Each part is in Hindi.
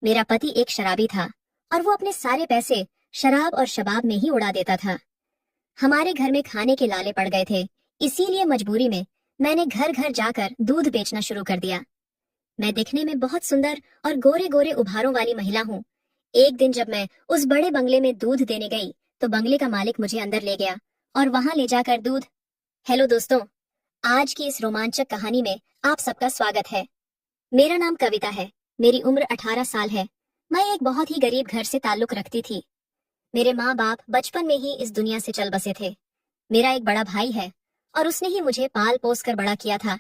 मेरा पति एक शराबी था और वो अपने सारे पैसे शराब और शबाब में ही उड़ा देता था। हमारे घर में खाने के लाले पड़ गए थे, इसीलिए मजबूरी में मैंने घर घर जाकर दूध बेचना शुरू कर दिया। मैं दिखने में बहुत सुंदर और गोरे गोरे उभारों वाली महिला हूँ। एक दिन जब मैं उस बड़े बंगले में दूध देने गई तो बंगले का मालिक मुझे अंदर ले गया और वहां ले जाकर दूध। हेलो दोस्तों, आज की इस रोमांचक कहानी में आप सबका स्वागत है। मेरा नाम कविता है। मेरी उम्र 18 साल है। मैं एक बहुत ही गरीब घर से ताल्लुक रखती थी। मेरे माँ बाप बचपन में ही इस दुनिया से चल बसे थे। मेरा एक बड़ा भाई है और उसने ही मुझे पाल पोस कर बड़ा किया था।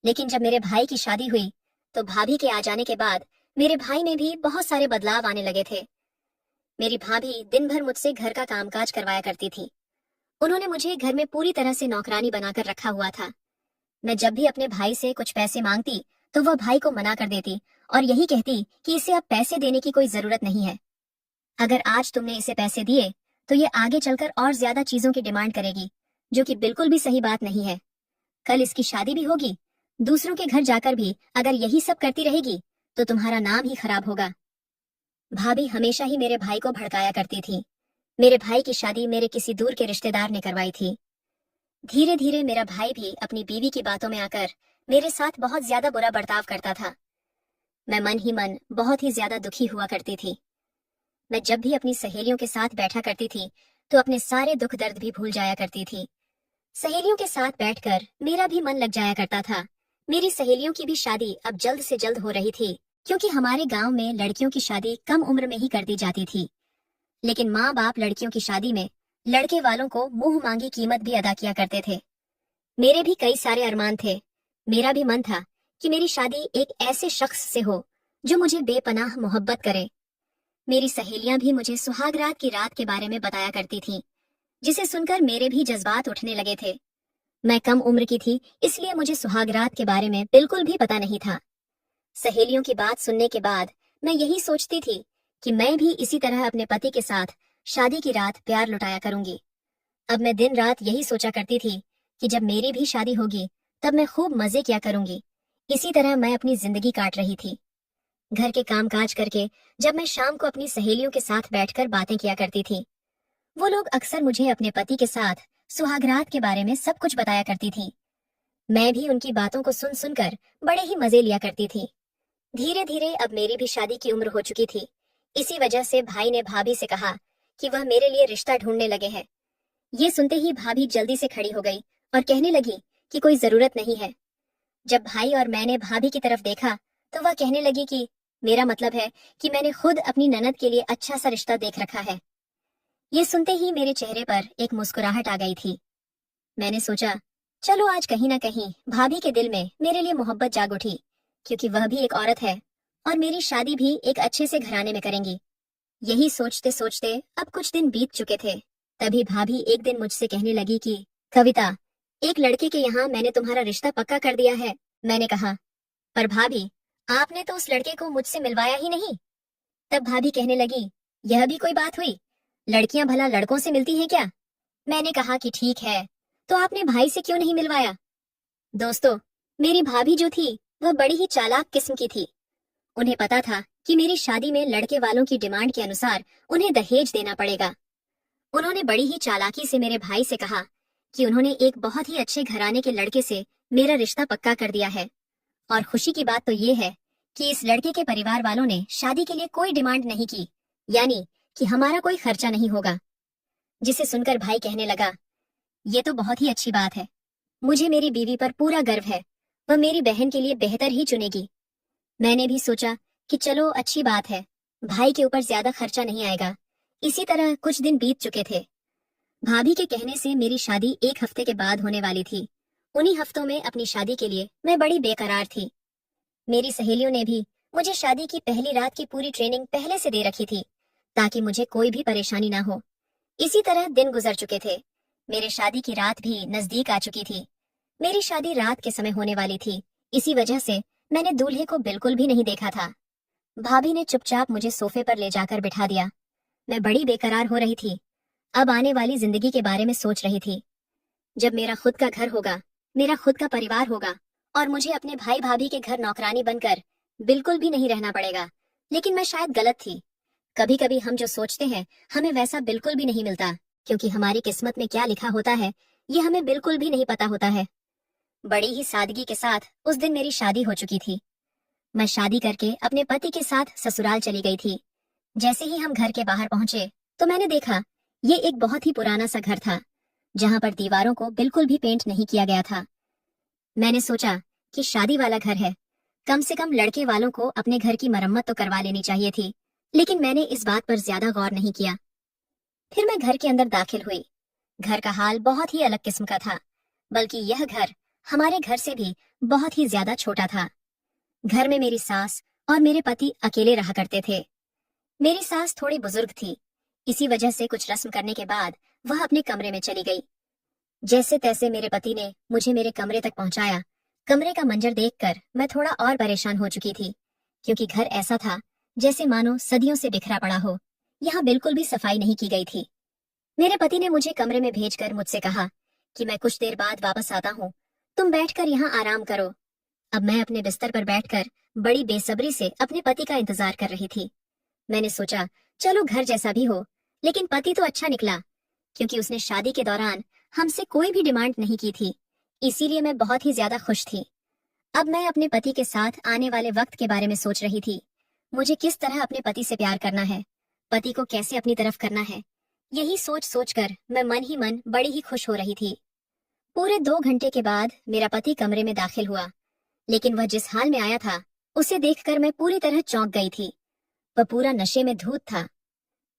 लेकिन जब मेरे भाई की शादी हुई तो भाभी के आ जाने के बाद मेरे भाई में भी बहुत सारे बदलाव आने लगे थे। मेरी भाभी दिन भर मुझसे घर का कामकाज करवाया करती थी। उन्होंने मुझे घर में पूरी तरह से नौकरानी बनाकर रखा हुआ था। मैं जब भी अपने भाई से कुछ पैसे मांगती तो वह भाई को मना कर देती और यही कहती कि इसे अब पैसे देने की कोई जरूरत नहीं है। अगर आज तुमने इसे पैसे दिए तो ये आगे चलकर और ज्यादा चीजों की डिमांड करेगी, जो कि बिल्कुल भी सही बात नहीं है। कल इसकी शादी भी होगी, दूसरों के घर जाकर भी अगर यही सब करती रहेगी तो तुम्हारा नाम ही खराब होगा। भाभी हमेशा ही मेरे भाई को भड़काया करती थी। मेरे भाई की शादी मेरे किसी दूर के रिश्तेदार ने करवाई थी। धीरे धीरे मेरा भाई भी अपनी बीवी की बातों में आकर मेरे साथ बहुत ज्यादा बुरा बर्ताव करता था। मैं मन ही मन बहुत ही ज्यादा दुखी हुआ करती थी। मैं जब भी अपनी सहेलियों के साथ बैठा करती थी तो अपने सारे दुख दर्द भी भूल जाया करती थी। सहेलियों के साथ बैठकर मेरा भी मन लग जाया करता था। मेरी सहेलियों की भी शादी अब जल्द से जल्द हो रही थी, क्योंकि हमारे गांव में लड़कियों की शादी कम उम्र में ही कर दी जाती थी। लेकिन माँ बाप लड़कियों की शादी में लड़के वालों को मुंह मांगी कीमत भी अदा किया करते थे। मेरे भी कई सारे अरमान थे। मेरा भी मन था कि मेरी शादी एक ऐसे शख्स से हो जो मुझे बेपनाह मोहब्बत करे। मेरी सहेलियां भी मुझे सुहागरात की रात के बारे में बताया करती थीं, जिसे सुनकर मेरे भी जज्बात उठने लगे थे। मैं कम उम्र की थी, इसलिए मुझे सुहागरात के बारे में बिल्कुल भी पता नहीं था। सहेलियों की बात सुनने के बाद मैं यही सोचती थी कि मैं भी इसी तरह अपने पति के साथ शादी की रात प्यार लुटाया करूंगी। अब मैं दिन रात यही सोचा करती थी कि जब मेरी भी शादी होगी तब मैं खूब मजे किया करूंगी। इसी तरह मैं अपनी जिंदगी काट रही थी। घर के कामकाज करके जब मैं शाम को अपनी सहेलियों के साथ बैठकर बातें किया करती थी, वो लोग अक्सर मुझे अपने पति के साथ सुहागरात के बारे में सब कुछ बताया करती थी। मैं भी उनकी बातों को सुन सुनकर बड़े ही मजे लिया करती थी। धीरे धीरे अब मेरी भी शादी की उम्र हो चुकी थी। इसी वजह से भाई ने भाभी से कहा कि वह मेरे लिए रिश्ता ढूंढने लगे हैं। ये सुनते ही भाभी जल्दी से खड़ी हो गई और कहने लगी कि कोई जरूरत नहीं है। जब भाई और मैंने भाभी की तरफ देखा तो वह कहने लगी कि मेरा मतलब है कि मैंने खुद अपनी ननद के लिए अच्छा सा रिश्ता देख रखा है। ये सुनते ही मेरे चेहरे पर एक मुस्कुराहट आ गई थी। मैंने सोचा, चलो आज कहीं ना कहीं भाभी के दिल में मेरे लिए मोहब्बत जाग उठी, क्योंकि वह भी एक औरत है और मेरी शादी भी एक अच्छे से घराने में करेंगी। यही सोचते सोचते अब कुछ दिन बीत चुके थे। तभी भाभी एक दिन मुझसे कहने लगी कि कविता, एक लड़के के यहाँ मैंने तुम्हारा रिश्ता पक्का कर दिया है। मैंने कहा, पर भाभी, आपने तो उस लड़के को मुझसे मिलवाया ही नहीं। तब भाभी कहने लगी, यह भी कोई बात हुई? लड़कियां भला लड़कों से मिलती हैं क्या? मैंने कहा कि ठीक है, तो आपने भाई से क्यों नहीं मिलवाया? दोस्तों, मेरी भाभी जो थी वह बड़ी ही चालाक किस्म की थी। उन्हें पता था कि मेरी शादी में लड़के वालों की डिमांड के अनुसार उन्हें दहेज देना पड़ेगा। उन्होंने बड़ी ही चालाकी से मेरे भाई से कहा कि उन्होंने एक बहुत ही अच्छे घराने के लड़के से मेरा रिश्ता पक्का कर दिया है। और खुशी की बात तो ये है कि इस लड़के के परिवार वालों ने शादी के लिए कोई डिमांड नहीं की, यानी कि हमारा कोई खर्चा नहीं होगा। जिसे सुनकर भाई कहने लगा, ये तो बहुत ही अच्छी बात है। मुझे मेरी बीवी पर पूरा गर्व है। वह मेरी बहन के लिए बेहतर ही चुनेगी। मैंने भी सोचा कि चलो अच्छी बात है, भाई के ऊपर ज्यादा खर्चा नहीं आएगा। इसी तरह कुछ दिन बीत चुके थे। भाभी के कहने से मेरी शादी एक हफ्ते के बाद होने वाली थी। उन्हीं हफ्तों में अपनी शादी के लिए मैं बड़ी बेकरार थी। मेरी सहेलियों ने भी मुझे शादी की पहली रात की पूरी ट्रेनिंग पहले से दे रखी थी, ताकि मुझे कोई भी परेशानी ना हो। इसी तरह दिन गुजर चुके थे। मेरे शादी की रात भी नजदीक आ चुकी थी। मेरी शादी रात के समय होने वाली थी, इसी वजह से मैंने दूल्हे को बिल्कुल भी नहीं देखा था। भाभी ने चुपचाप मुझे सोफे पर ले जाकर बिठा दिया। मैं बड़ी बेकरार हो रही थी। अब आने वाली जिंदगी के बारे में सोच रही थी। जब मेरा खुद का घर होगा, मेरा खुद का परिवार होगा और मुझे अपने भाई भाभी के घर नौकरानी बनकर बिल्कुल भी नहीं रहना पड़ेगा, लेकिन मैं शायद गलत थी। कभी कभी हम जो सोचते हैं हमें वैसा बिल्कुल भी नहीं मिलता, क्योंकि हमारी किस्मत में क्या लिखा होता है ये हमें बिल्कुल भी नहीं पता होता है। बड़ी ही सादगी के साथ उस दिन मेरी शादी हो चुकी थी। मैं शादी करके अपने पति के साथ ससुराल चली गई थी। जैसे ही हम घर के बाहर पहुंचे तो मैंने देखा ये एक बहुत ही पुराना सा घर था, जहां पर दीवारों को बिल्कुल भी पेंट नहीं किया गया था। मैंने सोचा कि शादी वाला घर है, कम से कम लड़के वालों को अपने घर की मरम्मत तो करवा लेनी चाहिए थी, लेकिन मैंने इस बात पर ज्यादा गौर नहीं किया। फिर मैं घर के अंदर दाखिल हुई। घर का हाल बहुत ही अलग किस्म का था, बल्कि यह घर हमारे घर से भी बहुत ही ज्यादा छोटा था। घर में मेरी सास और मेरे पति अकेले रहा करते थे। मेरी सास थोड़ी बुजुर्ग थी, इसी वजह से कुछ रस्म करने के बाद वह अपने कमरे में चली गई। जैसे तैसे मेरे पति ने मुझे मेरे कमरे तक पहुंचाया। कमरे का मंजर देखकर मैं थोड़ा और परेशान हो चुकी थी, क्योंकि घर ऐसा था जैसे मानो सदियों से बिखरा पड़ा हो। यहाँ बिल्कुल भी सफाई नहीं की गई थी। मेरे पति ने मुझे कमरे में भेजकर मुझसे कहा कि मैं कुछ देर बाद वापस आता हूँ, तुम बैठकर यहाँ आराम करो। अब मैं अपने बिस्तर पर बैठकर बड़ी बेसब्री से अपने पति का इंतजार कर रही थी। मैंने सोचा चलो घर जैसा भी हो, लेकिन पति तो अच्छा निकला, क्योंकि उसने शादी के दौरान हमसे कोई भी डिमांड नहीं की थी, इसीलिए मैं बहुत ही ज्यादा खुश थी। अब मैं अपने पति के साथ आने वाले वक्त के बारे में सोच रही थी। मुझे किस तरह अपने पति से प्यार करना है, पति को कैसे अपनी तरफ करना है, यही सोच सोचकर मैं मन ही मन बड़ी ही खुश हो रही थी। पूरे 2 घंटे के बाद मेरा पति कमरे में दाखिल हुआ, लेकिन वह जिस हाल में आया था उसे देखकर मैं पूरी तरह चौंक गई थी। वह पूरा नशे में धूत था।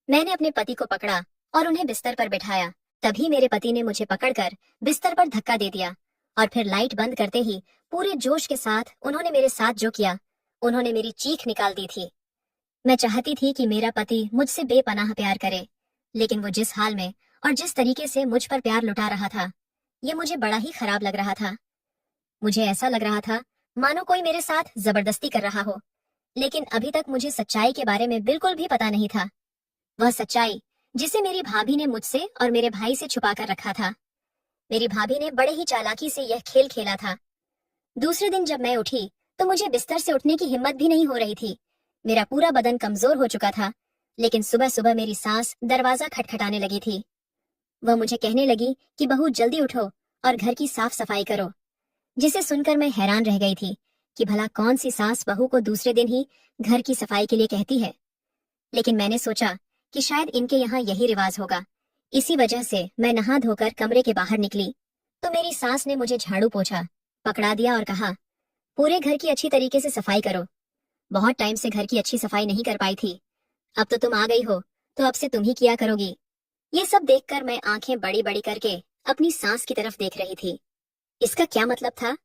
मैंने अपने पति को पकड़ा और उन्हें बिस्तर पर बिठाया। तभी मेरे पति ने मुझे पकड़कर बिस्तर पर धक्का दे दिया और फिर लाइट बंद करते ही पूरे जोश के साथ उन्होंने मेरे साथ जो किया, उन्होंने मेरी चीख निकाल दी थी। मैं चाहती थी कि मेरा पति मुझसे बेपनाह प्यार करे, लेकिन वो जिस हाल में और जिस तरीके से मुझ पर प्यार लुटा रहा था, ये मुझे बड़ा ही खराब लग रहा था। मुझे ऐसा लग रहा था मानो कोई मेरे साथ जबरदस्ती कर रहा हो, लेकिन अभी तक मुझे सच्चाई के बारे में बिल्कुल भी पता नहीं था। वह सच्चाई जिसे मेरी भाभी ने मुझसे और मेरे भाई से छुपा कर रखा था। मेरी भाभी ने बड़े ही चालाकी से यह खेल खेला था। दूसरे दिन जब मैं उठी तो मुझे बिस्तर से उठने की हिम्मत भी नहीं हो रही थी। मेरा पूरा बदन कमजोर हो चुका था, लेकिन सुबह सुबह मेरी सास दरवाजा खटखटाने लगी थी। वह मुझे कहने लगी कि बहू जल्दी उठो और घर की साफ सफाई करो, जिसे सुनकर मैं हैरान रह गई थी कि भला कौन सी सास बहू को दूसरे दिन ही घर की सफाई के लिए कहती है। लेकिन मैंने सोचा कि शायद इनके यहाँ यही रिवाज होगा, इसी वजह से मैं नहा धोकर कमरे के बाहर निकली तो मेरी सास ने मुझे झाड़ू पोछा, पकड़ा दिया और कहा, पूरे घर की अच्छी तरीके से सफाई करो। बहुत टाइम से घर की अच्छी सफाई नहीं कर पाई थी, अब तो तुम आ गई हो तो अब से तुम ही किया करोगी। ये सब देखकर मैं आंखें बड़ी बड़ी करके अपनी सास की तरफ देख रही थी। इसका क्या मतलब था?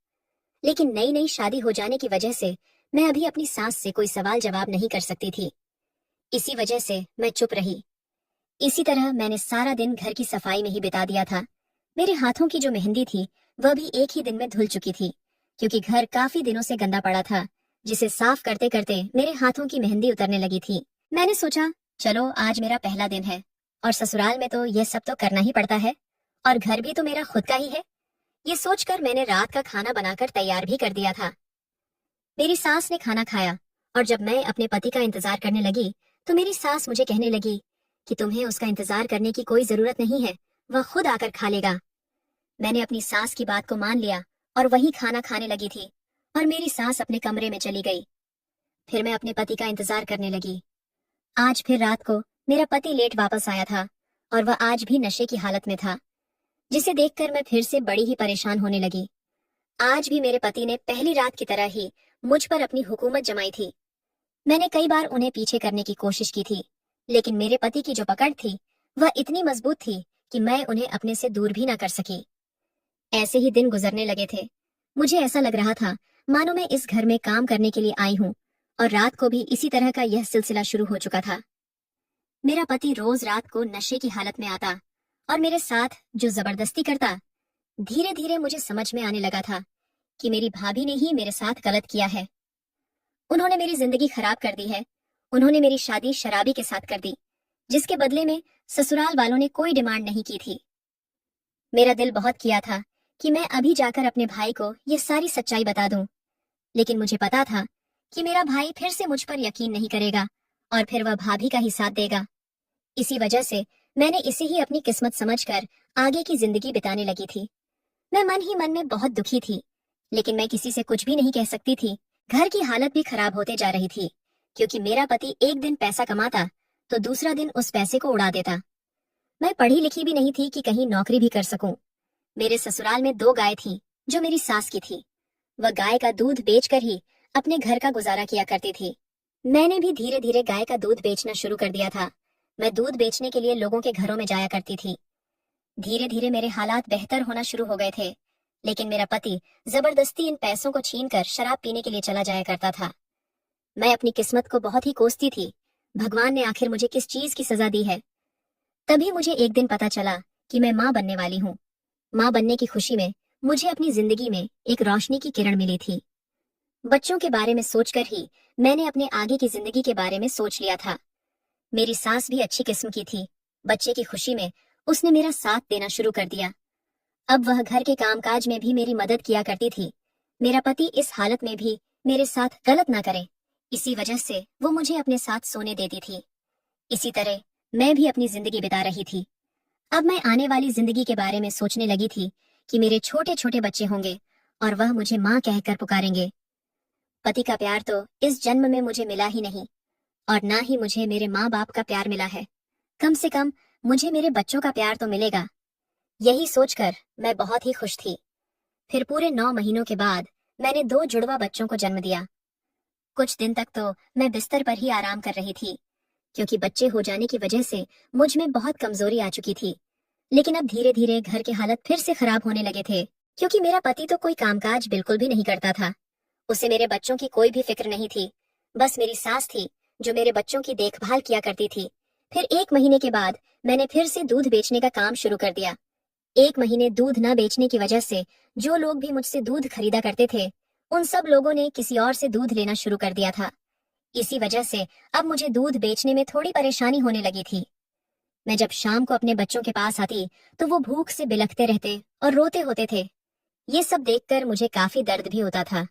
लेकिन नई नई शादी हो जाने की वजह से मैं अभी अपनी सास से कोई सवाल जवाब नहीं कर सकती थी। इसी वजह से मैं चुप रही। इसी तरह मैंने सारा दिन घर की सफाई में ही बिता दिया था। मेरे हाथों की जो मेहंदी थी वह भी एक ही दिन में धुल चुकी थी, क्योंकि घर काफी दिनों से गंदा पड़ा था, जिसे साफ करते करते मेरे हाथों की मेहंदी उतरने लगी थी। मैंने सोचा चलो आज मेरा पहला दिन है और ससुराल में तो यह सब तो करना ही पड़ता है, और घर भी तो मेरा खुद का ही है। ये सोचकर मैंने रात का खाना बनाकर तैयार भी कर दिया था। मेरी सास ने खाना खाया और जब मैं अपने पति का इंतजार करने लगी तो मेरी सास मुझे कहने लगी कि तुम्हें उसका इंतजार करने की कोई जरूरत नहीं है, वह खुद आकर खा लेगा। मैंने अपनी सास की बात को मान लिया और वही खाना खाने लगी थी और मेरी सास अपने कमरे में चली गई। फिर मैं अपने पति का इंतजार करने लगी। आज फिर रात को मेरा पति लेट वापस आया था और वह आज भी नशे की हालत में था, जिसे देखकर मैं फिर से बड़ी ही परेशान होने लगी। आज भी मेरे पति ने पहली रात की तरह ही मुझ पर अपनी हुकूमत जमाई थी। मैंने कई बार उन्हें पीछे करने की कोशिश की थी, लेकिन मेरे पति की जो पकड़ थी वह इतनी मजबूत थी कि मैं उन्हें अपने से दूर भी न कर सकी। ऐसे ही दिन गुजरने लगे थे। मुझे ऐसा लग रहा था मानो मैं इस घर में काम करने के लिए आई हूँ, और रात को भी इसी तरह का यह सिलसिला शुरू हो चुका था। मेरा पति रोज रात को नशे की हालत में आता और मेरे साथ जो जबरदस्ती करता। धीरे धीरे मुझे समझ में आने लगा था कि मेरी भाभी ने ही मेरे साथ गलत किया है। उन्होंने मेरी जिंदगी खराब कर दी है। उन्होंने मेरी शादी शराबी के साथ कर दी, जिसके बदले में ससुराल वालों ने कोई डिमांड नहीं की थी। मेरा दिल बहुत किया था कि मैं अभी जाकर अपने भाई को ये सारी सच्चाई बता दूं, लेकिन मुझे पता था कि मेरा भाई फिर से मुझ पर यकीन नहीं करेगा और फिर वह भाभी का ही साथ देगा। इसी वजह से मैंने इसे ही अपनी किस्मत समझकर आगे की जिंदगी बिताने लगी थी। मैं मन ही मन में बहुत दुखी थी, लेकिन मैं किसी से कुछ भी नहीं कह सकती थी। घर की हालत भी खराब होते जा रही थी, क्योंकि मेरा पति एक दिन पैसा कमाता तो दूसरा दिन उस पैसे को उड़ा देता। मैं पढ़ी लिखी भी नहीं थी कि कहीं नौकरी भी कर सकूं। मेरे ससुराल में 2 गाय थी जो मेरी सास की थी। वह गाय का दूध बेचकर ही अपने घर का गुजारा किया करती थी। मैंने भी धीरे धीरे गाय का दूध बेचना शुरू कर दिया था। मैं दूध बेचने के लिए लोगों के घरों में जाया करती थी। धीरे धीरे मेरे हालात बेहतर होना शुरू हो गए थे, लेकिन मेरा पति जबरदस्ती इन पैसों को छीनकर शराब पीने के लिए चला जाया करता था। मैं अपनी किस्मत को बहुत ही कोसती थी। भगवान ने आखिर मुझे किस चीज की सजा दी है। तभी मुझे एक दिन पता चला कि मैं माँ बनने वाली हूँ। माँ बनने की खुशी में मुझे अपनी जिंदगी में एक रोशनी की किरण मिली थी। बच्चों के बारे में सोचकर ही मैंने अपने आगे की जिंदगी के बारे में सोच लिया था। मेरी सास भी अच्छी किस्म की थी। बच्चे की खुशी में उसने मेरा साथ देना शुरू कर दिया। अब वह घर के कामकाज में भी मेरी मदद किया करती थी। मेरा पति इस हालत में भी मेरे साथ गलत ना करे, इसी वजह से वो मुझे अपने साथ सोने देती थी। इसी तरह मैं भी अपनी जिंदगी बिता रही थी। अब मैं आने वाली जिंदगी के बारे में सोचने लगी थी कि मेरे छोटे छोटे बच्चे होंगे और वह मुझे माँ कहकर पुकारेंगे। पति का प्यार तो इस जन्म में मुझे मिला ही नहीं, और ना ही मुझे मेरे माँ बाप का प्यार मिला है। कम से कम मुझे मेरे बच्चों का प्यार तो मिलेगा। यही सोचकर मैं बहुत ही खुश थी। फिर पूरे 9 महीनों के बाद मैंने 2 जुड़वा बच्चों को जन्म दिया। कुछ दिन तक तो मैं बिस्तर पर ही आराम कर रही थी, क्योंकि बच्चे हो जाने की वजह से मुझ में बहुत कमजोरी आ चुकी थी। लेकिन अब धीरे धीरे घर के हालत फिर से खराब होने लगे थे, क्योंकि मेरा पति तो कोई कामकाज बिल्कुल भी नहीं करता था। उसे मेरे बच्चों की कोई भी फिक्र नहीं थी। बस मेरी सास थी जो मेरे बच्चों की देखभाल किया करती थी। फिर 1 महीने के बाद मैंने फिर से दूध बेचने का काम शुरू कर दिया। 1 महीने दूध न बेचने की वजह से जो लोग भी मुझसे दूध खरीदा करते थे, उन सब लोगों ने किसी और से दूध लेना शुरू कर दिया था। इसी वजह से अब मुझे दूध बेचने में थोड़ी परेशानी होने लगी थी। मैं जब शाम को अपने बच्चों के पास आती तो वो भूख से बिलखते रहते और रोते होते थे। ये सब देखकर मुझे काफी दर्द भी होता था।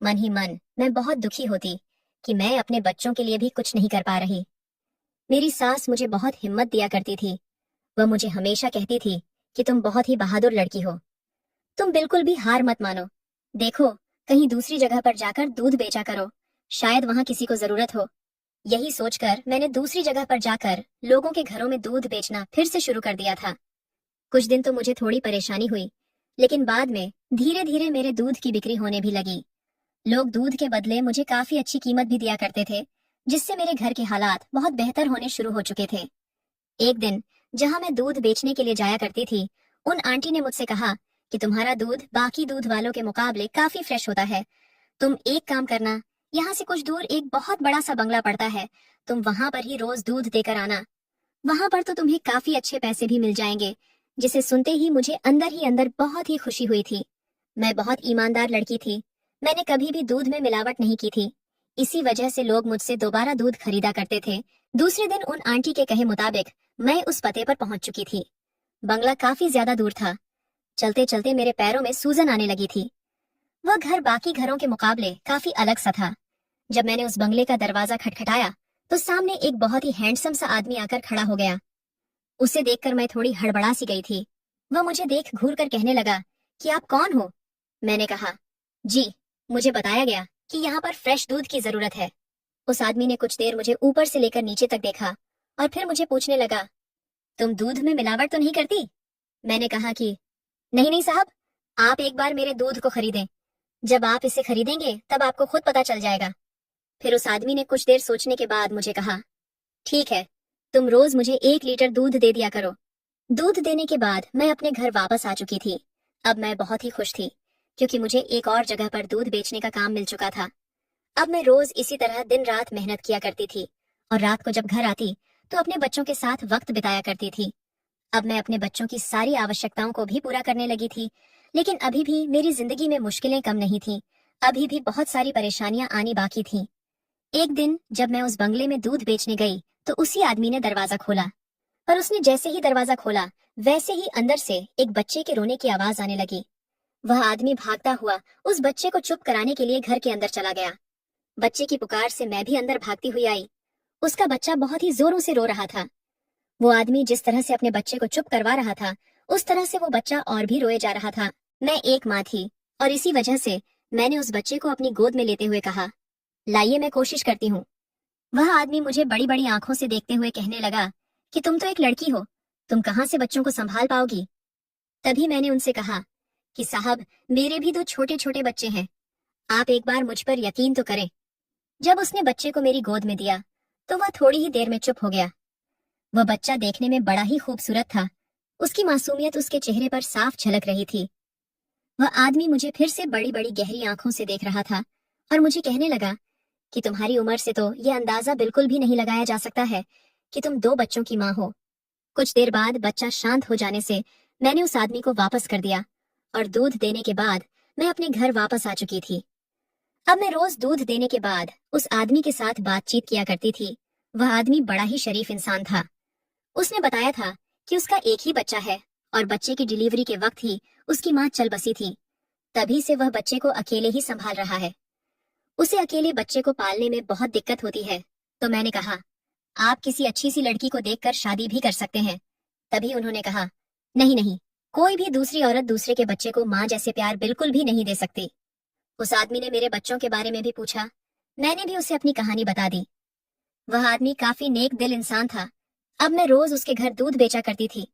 मन ही मन मैं बहुत दुखी होती कि मैं अपने बच्चों के लिए भी कुछ नहीं कर पा रही। मेरी सास मुझे बहुत हिम्मत दिया करती थी। वह मुझे हमेशा कहती थी कि तुम बहुत ही बहादुर लड़की हो, तुम बिल्कुल भी हार मत मानो। देखो, कहीं दूसरी जगह पर जाकर दूध बेचा करो, शायद वहां किसी को जरूरत हो। यही सोचकर मैंने दूसरी जगह पर जाकर लोगों के घरों में दूध बेचना फिर से शुरू कर दिया था। कुछ दिन तो मुझे थोड़ी परेशानी हुई, लेकिन बाद में धीरे धीरे मेरे दूध की बिक्री होने भी लगी। लोग दूध के बदले मुझे काफी अच्छी कीमत भी दिया करते थे, जिससे मेरे घर के हालात बहुत बेहतर होने शुरू हो चुके थे। एक दिन जहां मैं दूध बेचने के लिए जाया करती थी, उन आंटी ने मुझसे कहा कि तुम्हारा दूध बाकी दूध वालों के मुकाबले काफी फ्रेश होता है। तुम एक काम करना, यहाँ से कुछ दूर एक बहुत बड़ा सा बंगला पड़ता है, तुम वहां पर ही रोज दूध देकर आना। वहां पर तो तुम्हें काफी अच्छे पैसे भी मिल जाएंगे। जिसे सुनते ही अंदर बहुत ही खुशी हुई थी। मैं बहुत ईमानदार लड़की थी। मैंने कभी भी दूध में मिलावट नहीं की थी। इसी वजह से लोग मुझसे दोबारा दूध खरीदा करते थे। दूसरे दिन उन आंटी के कहे मुताबिक मैं उस पते पर पहुंच चुकी थी। बंगला काफी ज्यादा दूर था। चलते चलते मेरे पैरों में सूजन आने लगी थी। वह घर बाकी घरों के मुकाबले काफी अलग सा था। जब मैंने उस बंगले का दरवाजा खटखटाया तो सामने एक बहुत ही हैंडसम सा आदमी आकर खड़ा हो गया। उसे देखकर मैं थोड़ी हड़बड़ा सी गई थी। वह मुझे देख घूर कर कहने लगा कि आप कौन हो? मैंने कहा, जी, मुझे बताया गया कि यहाँ पर फ्रेश दूध की जरूरत है। उस आदमी ने कुछ देर मुझे ऊपर से लेकर नीचे तक देखा और फिर मुझे पूछने लगा, तुम दूध में मिलावट तो नहीं करती? मैंने कहा कि नहीं नहीं साहब, आप एक बार मेरे दूध को खरीदें। जब आप इसे खरीदेंगे तब आपको खुद पता चल जाएगा। फिर उस आदमी ने कुछ देर सोचने के बाद मुझे कहा, ठीक है, तुम रोज मुझे 1 लीटर दूध दे दिया करो। दूध देने के बाद मैं अपने घर वापस आ चुकी थी। अब मैं बहुत ही खुश थी, क्योंकि मुझे एक और जगह पर दूध बेचने का काम मिल चुका था। अब मैं रोज इसी तरह दिन रात मेहनत किया करती थी और रात को जब घर आती तो अपने बच्चों के साथ वक्त बिताया करती थी। अब मैं अपने बच्चों की सारी आवश्यकताओं को भी पूरा करने लगी थी, लेकिन अभी भी मेरी जिंदगी में मुश्किलें कम नहीं थीं। अभी भी बहुत सारी परेशानियां आनी बाकी थीं। एक दिन जब मैं उस बंगले में दूध बेचने गई तो उसी आदमी ने दरवाजा खोला, पर उसने जैसे ही दरवाजा खोला वैसे ही अंदर से एक बच्चे के रोने की आवाज आने लगी। वह आदमी भागता हुआ उस बच्चे को चुप कराने के लिए घर के अंदर चला गया। बच्चे की पुकार से मैं भी अंदर भागती हुई आई। उसका बच्चा बहुत ही जोरों से रो रहा था। वो आदमी जिस तरह से अपने बच्चे को चुप करवा रहा था, उस तरह से वो बच्चा और भी रोए जा रहा था। मैं एक माँ थी और इसी वजह से मैंने उस बच्चे को अपनी गोद में लेते हुए कहा, लाइए मैं कोशिश करती हूँ। वह आदमी मुझे बड़ी बड़ी आंखों से देखते हुए कहने लगा कि तुम तो एक लड़की हो, तुम कहाँ से बच्चों को संभाल पाओगी। तभी मैंने उनसे कहा कि साहब, मेरे भी दो छोटे छोटे बच्चे हैं, आप एक बार मुझ पर यकीन तो करें। जब उसने बच्चे को मेरी गोद में दिया तो वह थोड़ी ही देर में चुप हो गया। वह बच्चा देखने में बड़ा ही खूबसूरत था। उसकी मासूमियत उसके चेहरे पर साफ झलक रही थी। वह आदमी मुझे फिर से बड़ी बड़ी गहरी आंखों से देख रहा था और मुझे कहने लगा कि तुम्हारी उम्र से तो यह अंदाजा बिल्कुल भी नहीं लगाया जा सकता है कि तुम दो बच्चों की माँ हो। कुछ देर बाद बच्चा शांत हो जाने से मैंने उस आदमी को वापस कर दिया और दूध देने के बाद मैं अपने घर वापस आ चुकी थी। अब मैं रोज दूध देने के बाद उस आदमी के साथ बातचीत किया करती थी। वह आदमी बड़ा ही शरीफ इंसान था। उसने बताया था कि उसका एक ही बच्चा है और बच्चे की डिलीवरी के वक्त ही उसकी माँ चल बसी थी। तभी से वह बच्चे को अकेले ही संभाल रहा है। उसे अकेले बच्चे को पालने में बहुत दिक्कत होती है। तो मैंने कहा, आप किसी अच्छी सी लड़की को देखकर शादी भी कर सकते हैं। तभी उन्होंने कहा, नहीं नहीं, कोई भी दूसरी औरत दूसरे के बच्चे को माँ जैसे प्यार बिल्कुल भी नहीं दे सकती। उस आदमी ने मेरे बच्चों के बारे में भी पूछा। मैंने भी उसे अपनी कहानी बता दी। वह आदमी काफी नेक दिल इंसान था। अब मैं रोज उसके घर दूध बेचा करती थी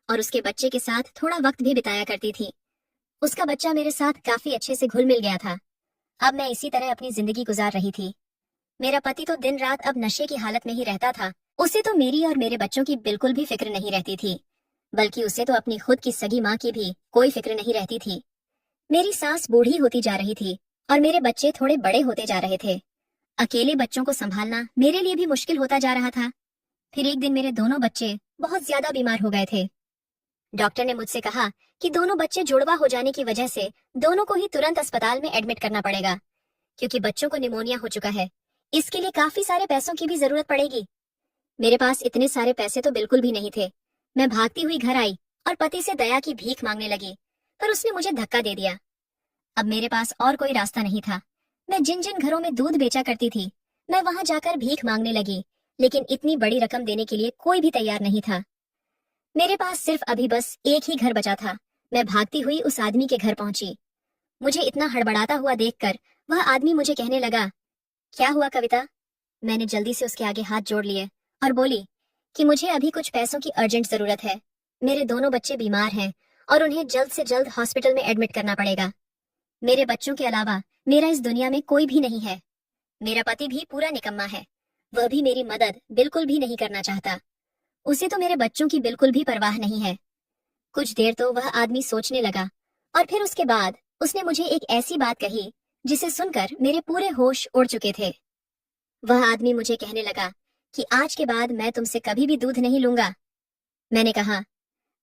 और उसके बच्चे के साथ थोड़ा वक्त भी बिताया करती थी। उसका बच्चा मेरे साथ काफी अच्छे से घुल मिल गया था। अब मैं इसी तरह अपनी जिंदगी गुजार रही थी। मेरा पति तो दिन रात अब नशे की हालत में ही रहता था। उसे तो मेरी और मेरे बच्चों की बिल्कुल भी फिक्र नहीं रहती थी, बल्कि उसे तो अपनी खुद की सगी माँ की भी कोई फिक्र नहीं रहती थी। मेरी सास बूढ़ी होती जा रही थी और मेरे बच्चे थोड़े बड़े होते जा रहे थे। अकेले बच्चों को संभालना मेरे लिए भी मुश्किल होता जा रहा था। फिर एक दिन मेरे दोनों बच्चे बहुत ज्यादा बीमार हो गए थे। डॉक्टर ने मुझसे कहा कि दोनों बच्चे जुड़वा हो जाने की वजह से दोनों को ही तुरंत अस्पताल में एडमिट करना पड़ेगा, क्योंकि बच्चों को निमोनिया हो चुका है। इसके लिए काफी सारे पैसों की भी जरूरत पड़ेगी। मेरे पास इतने सारे पैसे तो बिल्कुल भी नहीं थे। मैं भागती हुई घर आई और पति से दया की भीख मांगने लगी, पर उसने मुझे धक्का दे दिया। अब मेरे पास और कोई रास्ता नहीं था। मैं जिन जिन घरों में दूध बेचा करती थी, मैं वहां जाकर भीख मांगने लगी, लेकिन इतनी बड़ी रकम देने के लिए कोई भी तैयार नहीं था। मेरे पास सिर्फ अभी बस एक ही घर बचा था। मैं भागती हुई उस आदमी के घर पहुंची। मुझे इतना हड़बड़ाता हुआ देखकर वह आदमी मुझे कहने लगा, क्या हुआ कविता? मैंने जल्दी से उसके आगे हाथ जोड़ लिए और बोली कि मुझे अभी कुछ पैसों की अर्जेंट जरूरत है। मेरे दोनों बच्चे बीमार हैं और उन्हें जल्द से जल्द हॉस्पिटल में एडमिट करना पड़ेगा। मेरे बच्चों के अलावा मेरा इस दुनिया में कोई भी नहीं है। मेरा पति भी पूरा निकम्मा है। वह भी मेरी मदद बिल्कुल भी नहीं करना चाहता। उसे तो मेरे बच्चों की बिल्कुल भी परवाह नहीं है। कुछ देर तो वह आदमी सोचने लगा और फिर उसके बाद उसने मुझे एक ऐसी बात कही जिसे सुनकर मेरे पूरे होश उड़ चुके थे। वह आदमी मुझे कहने लगा कि आज के बाद मैं तुमसे कभी भी दूध नहीं लूंगा। मैंने कहा,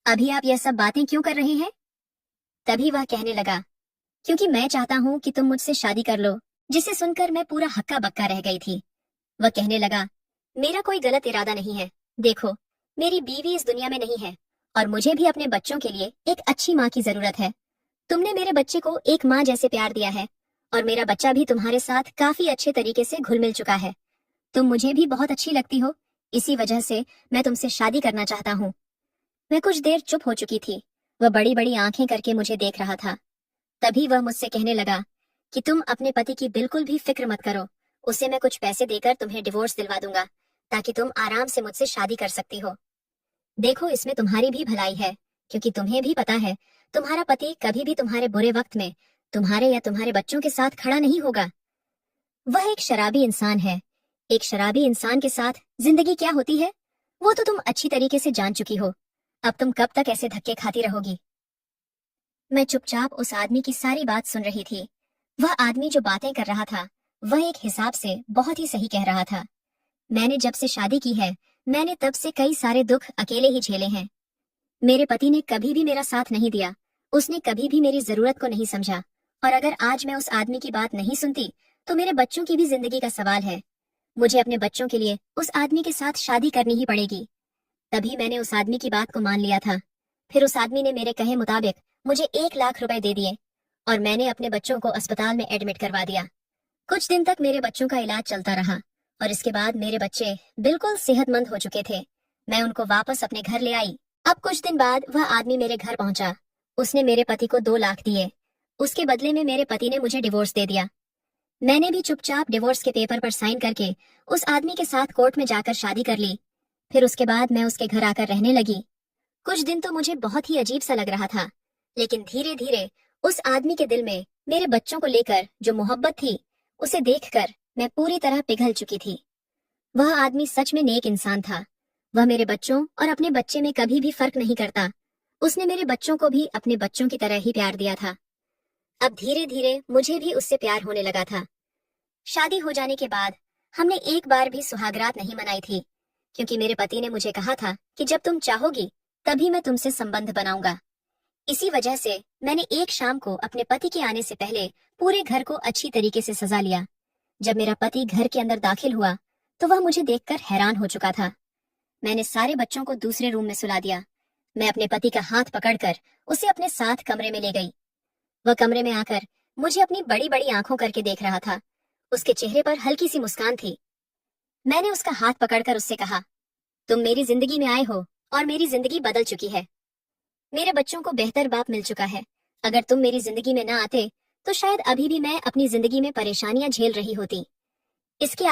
अभी आप यह सब बातें क्यों कर रहे हैं? तभी वह कहने लगा, क्योंकि मैं चाहता हूँ कि तुम मुझसे शादी कर लो। जिसे सुनकर मैं पूरा हक्का बक्का रह गई थी। वह कहने लगा, मेरा कोई गलत इरादा नहीं है। देखो, मेरी बीवी इस दुनिया में नहीं है और मुझे भी अपने बच्चों के लिए एक अच्छी माँ की जरूरत है। तुमने मेरे बच्चे को एक माँ जैसे प्यार दिया है और मेरा बच्चा भी तुम्हारे साथ काफी अच्छे तरीके से घुल मिल चुका है। तुम मुझे भी बहुत अच्छी लगती हो, इसी वजह से मैं तुमसे शादी करना चाहता हूँ। मैं कुछ देर चुप हो चुकी थी। वह बड़ी बड़ी आंखें करके मुझे देख रहा था। तभी वह मुझसे कहने लगा कि तुम अपने पति की बिल्कुल भी फिक्र मत करो। उसे मैं कुछ पैसे देकर तुम्हें डिवोर्स दिलवा दूंगा ताकि तुम आराम से मुझसे शादी कर सकती हो। देखो, इसमें तुम्हारी भी भलाई है, क्योंकि तुम्हें भी पता है तुम्हारा पति कभी भी तुम्हारे बुरे वक्त में तुम्हारे या तुम्हारे बच्चों के साथ खड़ा नहीं होगा। वह एक शराबी इंसान है। एक शराबी इंसान के साथ जिंदगी क्या होती है वो तो तुम अच्छी तरीके से जान चुकी हो। अब तुम कब तक ऐसे धक्के खाती रहोगी? मैं चुपचाप उस आदमी की सारी बात सुन रही थी। वह आदमी जो बातें कर रहा था वह एक हिसाब से बहुत ही सही कह रहा था। मैंने जब से शादी की है, मैंने तब से कई सारे दुख अकेले ही झेले हैं। मेरे पति ने कभी भी मेरा साथ नहीं दिया। उसने कभी भी मेरी जरूरत को नहीं समझा। और अगर आज मैं उस आदमी की बात नहीं सुनती तो मेरे बच्चों की भी जिंदगी का सवाल है। मुझे अपने बच्चों के लिए उस आदमी के साथ शादी करनी ही पड़ेगी। तभी मैंने उस आदमी की बात को मान लिया था। फिर उस आदमी ने मेरे कहे मुताबिक मुझे 1 लाख रुपए दे दिए और मैंने अपने बच्चों को अस्पताल में एडमिट करवा दिया। कुछ दिन तक मेरे बच्चों का इलाज चलता रहा और इसके बाद मेरे बच्चे बिल्कुल सेहतमंद हो चुके थे। मैं उनको वापस अपने घर ले आई। अब कुछ दिन बाद वह आदमी मेरे घर पहुंचा। उसने मेरे पति को 2 लाख दिए। उसके बदले में मेरे पति ने मुझे डिवोर्स दे दिया। मैंने भी चुपचाप डिवोर्स के पेपर पर साइन करके उस आदमी के साथ कोर्ट में जाकर शादी कर ली। फिर उसके बाद मैं उसके घर आकर रहने लगी। कुछ दिन तो मुझे बहुत ही अजीब सा लग रहा था, लेकिन धीरे धीरे उस आदमी के दिल में मेरे बच्चों को लेकर जो मोहब्बत थी, उसे देखकर मैं पूरी तरह पिघल चुकी थी। वह आदमी सच में नेक इंसान था। वह मेरे बच्चों और अपने बच्चे में कभी भी फर्क नहीं करता। उसने मेरे बच्चों को भी अपने बच्चों की तरह ही प्यार दिया था। अब धीरे धीरे मुझे भी उससे प्यार होने लगा था। शादी हो जाने के बाद हमने एक बार भी सुहागरात नहीं मनाई थी, क्योंकि मेरे पति ने मुझे कहा था कि जब तुम चाहोगी तभी मैं तुमसे संबंध बनाऊंगा। इसी वजह से मैंने एक शाम को अपने पति के आने से पहले पूरे घर को अच्छी तरीके से सजा लिया। जब मेरा पति घर के अंदर दाखिल हुआ तो वह मुझे देखकर हैरान हो चुका था। मैंने सारे बच्चों को दूसरे रूम में सुला दिया। मैं अपने पति का हाथ पकड़कर उसे अपने साथ कमरे में ले गई। वह कमरे में आकर मुझे अपनी बड़ी बड़ी आंखों करके देख रहा था। उसके चेहरे पर हल्की सी मुस्कान थी। मैंने उसका हाथ पकड़कर उससे कहा, तुम मेरी जिंदगी में आए हो और मेरी जिंदगी बदल चुकी है। मेरे बच्चों को बेहतर बाप मिल चुका है। अगर तुम मेरी जिंदगी में ना आते तो शायद अभी भी मैं अपनी जिंदगी में परेशानियां झेल रही होती। इसके